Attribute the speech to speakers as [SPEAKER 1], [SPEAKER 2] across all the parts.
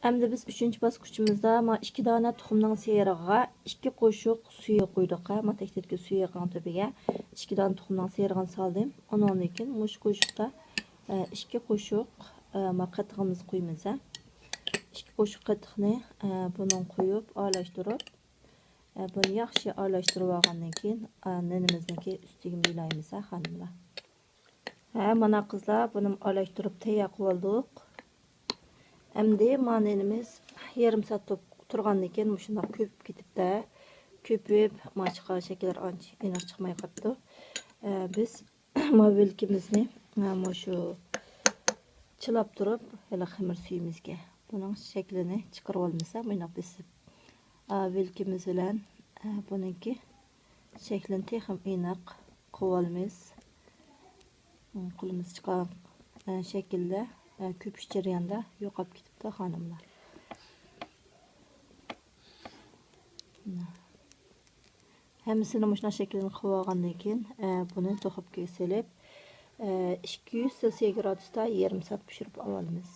[SPEAKER 1] Endi biz 3. bosqichimizda ma 2 dona tuxumning serig'iga 2 qoshiq suya qo'ydik. Ma tekdagi suya qan töbiga 2 dona tuxumning serig'ini soldim. Ondan keyin mush qoshiqda 2 qoshiq ma qatig'imizni qo'yamiz. 2 qoshiq qatiqni buni qo'yib aralashtirib, buni yaxshi aralashtirib olgandan keyin ninimizniki ustiga milaymiz xonimlar. Mana qizlar, buni aralashtirib tayyor qilib oldik. Endi manenimiz yarım saat turgandan keyin shunday ko'pib ketibdi. Ko'pib, chiqqan shakllar ancha aniq chiqmay qolibdi. Biz mobilkimizni shu chilab turib, hali xamir suyimizga buning shaklini chiqarib olmasa, buni besib vilkimiz bilan buningki shaklini texim aniq qilib olamiz. Qo'limiz chiqqan shaklda ko'pish jarayonida yo'qolib ketibdi xonimlar. Hammasini mana shunday shaklini qilib olgandan keyin buni to'xobga solib 200 Selsiy gradusda yarım soat pishirib olamiz.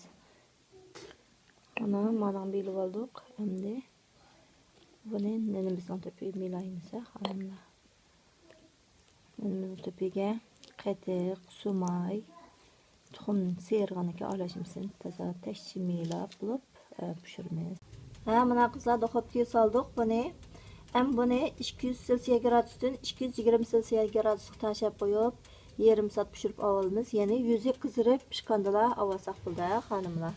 [SPEAKER 1] Mana bilib oldik. Endi buni ninimizning to'piga milaymiz xonimlar. Ninimizning to'piga qatiq, sumay, tuxum serig'ini aralashmasini toza tashchi milab bo'lib pishiramiz. Mana qizlar duxovkaga soldik buni. Buni 200 Selsiy gradusdan 220 Selsiy gradusga tashab qo'yib, yarım soat pishirib olamiz. Ya'ni yuzi qizarib pishgandalar olsak bo'ldi xonimlar.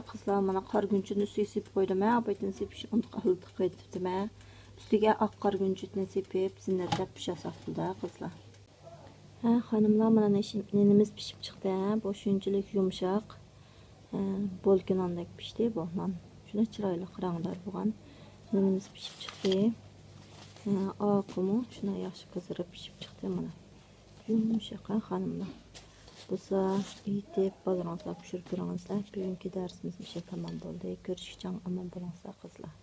[SPEAKER 1] Qizlar, mana qargunchini ustiga sepib qo'ydim. Abaytini sepish unutib qo'yibdim. Ustiga oq qargunchini sepib, zinnatlab pishasak bo'ldi qizlar. Xonimlar, mana ninimiz pishib chiqdi. Bu shunchalik yumshoq, bolkinondek pishdi bu. Mana shuna chiroyli ranglar bo'lgan. Ninimiz pishib chiqdi. Oqimi shuna yaxshi qizarib pishib chiqdi mana. Yumshoq xonimlar. Bo'lsa, yetib bolalarga pishirib ko'ringizlar. Bugungi darsimiz tamom bo'ldi. Ko'rishguncha omon bo'linglar qizlar.